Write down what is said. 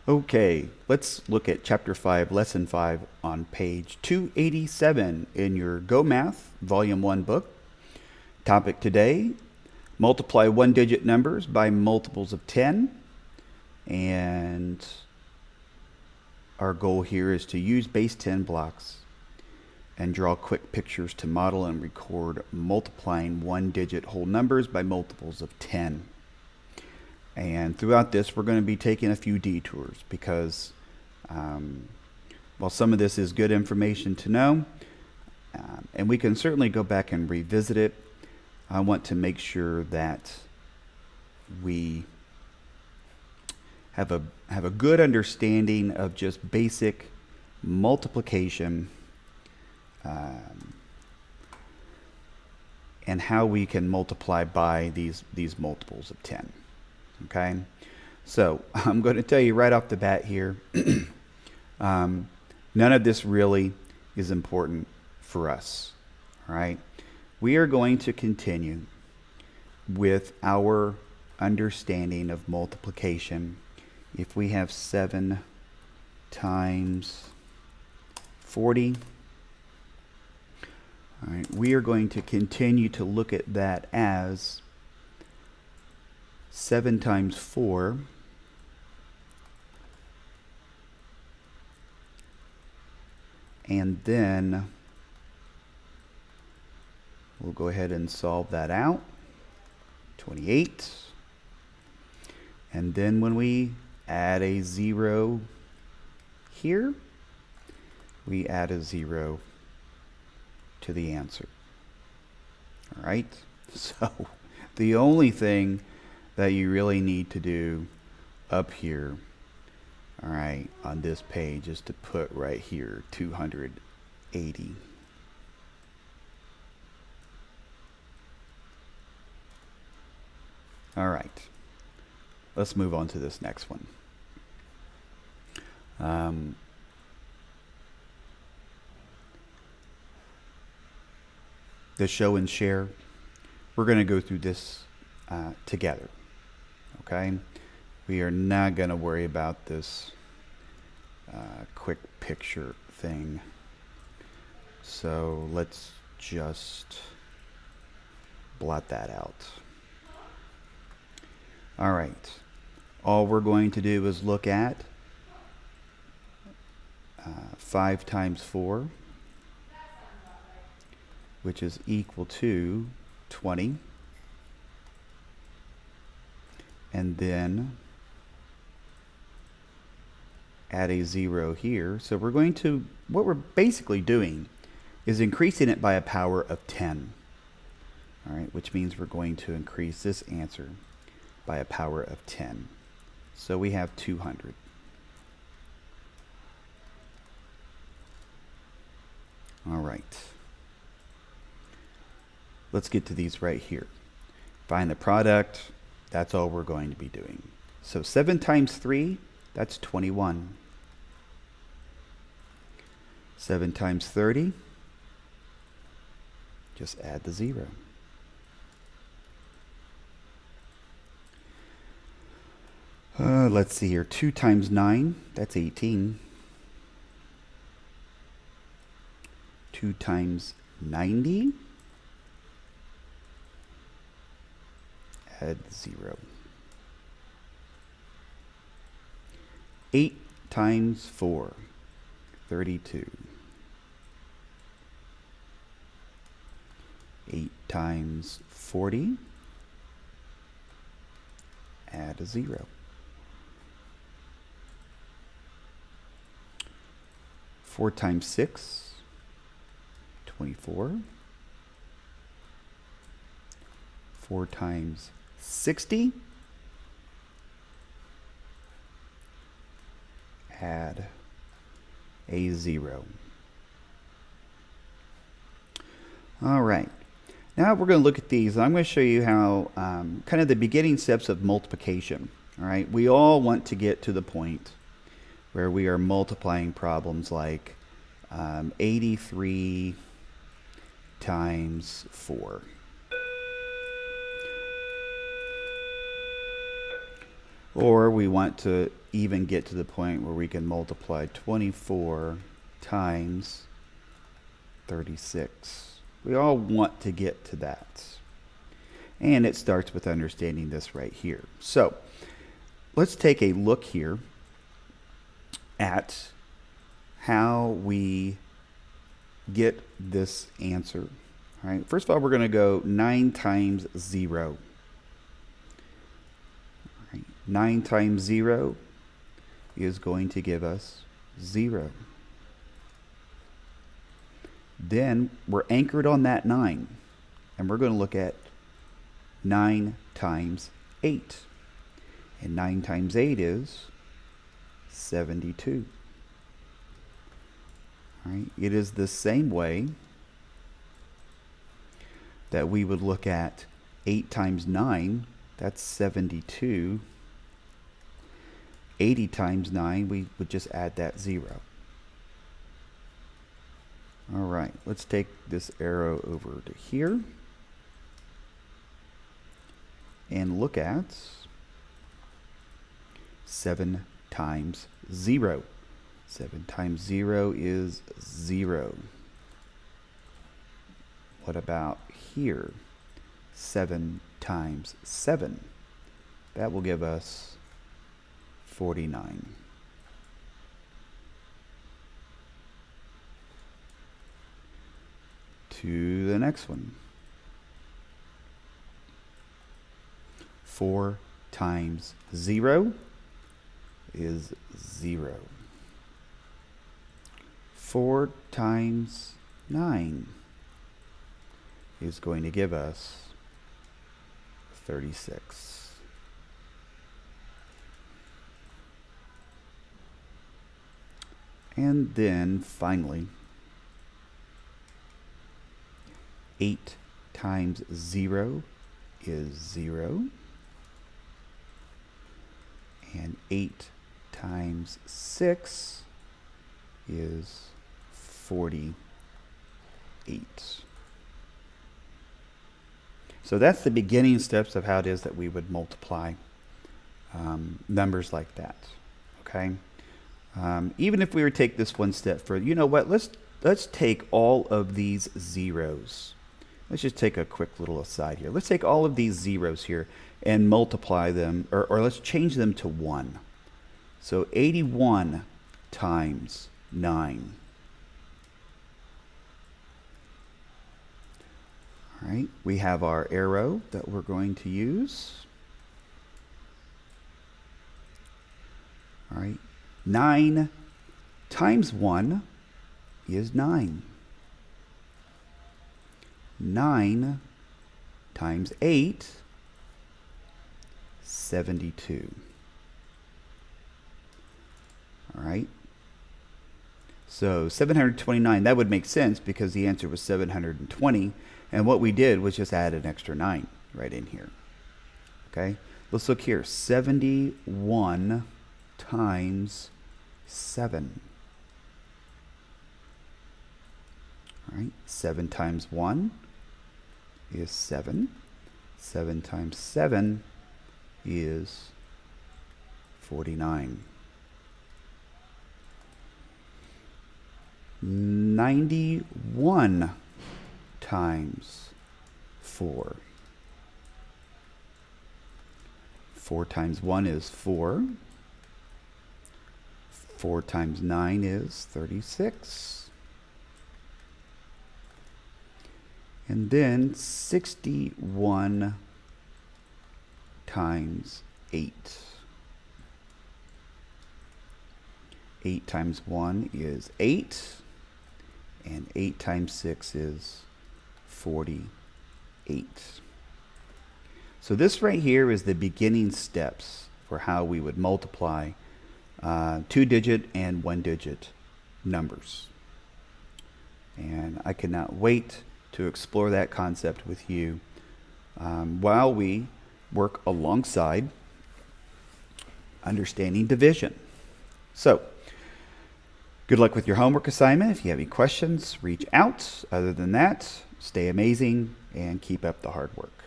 Okay, let's look at Chapter 5, Lesson 5 on page 287 in your GoMath Volume 1 book. Topic today, multiply one-digit numbers by multiples of 10. And our goal here is to use base 10 blocks and draw quick pictures to model and record multiplying one-digit whole numbers by multiples of 10. And throughout this, we're going to be taking a few detours because while some of this is good information to know, and we can certainly go back and revisit it, I want to make sure that we have a good understanding of just basic multiplication and how we can multiply by these multiples of 10. Okay, so I'm going to tell you right off the bat here, none of this really is important for us. All right, we are going to continue with our understanding of multiplication. If we have 7 times 40, all right, we are going to continue to look at that as 7 times 4 and then we'll go ahead and solve that out. 28. And then when we add a 0 here, we add a 0 to the answer. All right, so the only thing that you really need to do up here, all right, on this page is to put right here 280. All right, let's move on to this next one. The show and share, we're going to go through this together. Okay, we are not going to worry about this quick picture thing. So let's just blot that out. All right, all we're going to do is look at 5 times 4, which is equal to 20. And then add a 0 here. So we're going to, what we're basically doing is increasing it by a power of 10. All right, which means we're going to increase this answer by a power of 10. So we have 200. All right. Let's get to these right here. Find the product. That's all we're going to be doing. So 7 times 3, that's 21. 7 times 30, just add the 0. Let's see here. 2 times 9, that's 18. 2 times 90, add 0. 8 times 4, 32. 8 times 40, add a 0. 4 times 6, 24. 4 times 60, add a 0. All right, now we're going to look at these. I'm going to show you how kind of the beginning steps of multiplication. All right, we all want to get to the point where we are multiplying problems like 83 times 4. Or we want to even get to the point where we can multiply 24 times 36. We all want to get to that. And it starts with understanding this right here. So let's take a look here at how we get this answer. All right, first of all, we're going to go 9 times 0. All right, 9 times 0 is going to give us 0. Then we're anchored on that 9, and we're going to look at 9 times 8. And 9 times 8 is 72. All right, it is the same way that we would look at 8 times 9, that's 72. 80 times 9, we would just add that 0. All right, let's take this arrow over to here and look at 7 times 0. 7 times 0 is 0. What about here? 7 times 7. That will give us 49. To the next one. 4 times 0 is 0. 4 times 9 is going to give us 36. And then finally, 8 times 0 is 0. And 8 times 6 is 48. So that's the beginning steps of how it is that we would multiply numbers like that. Okay. Even if we were to take this one step further, you know what? Let's take all of these zeros. Let's just take a quick little aside here. Let's take all of these zeros here and multiply them, or let's change them to 1. So 81 times 9. All right, we have our arrow that we're going to use. All right, 9 times 1 is 9. 9 times 8, 72. All right. So 729, that would make sense because the answer was 720. And what we did was just add an extra 9 right in here. Okay. Let's look here. 71 times 7. All right. 7 times 1 is 7. 7 times 7 is 49. 91 times 4. 4 times 1 is 4. 4 times 9 is 36. And then 61 times 8. 8 times 1 is 8. And 8 times 6 is 48. So this right here is the beginning steps for how we would multiply 2-digit and 1-digit numbers. And I cannot wait to explore that concept with you while we work alongside understanding division. So, good luck with your homework assignment. If you have any questions, reach out. Other than that, stay amazing and keep up the hard work.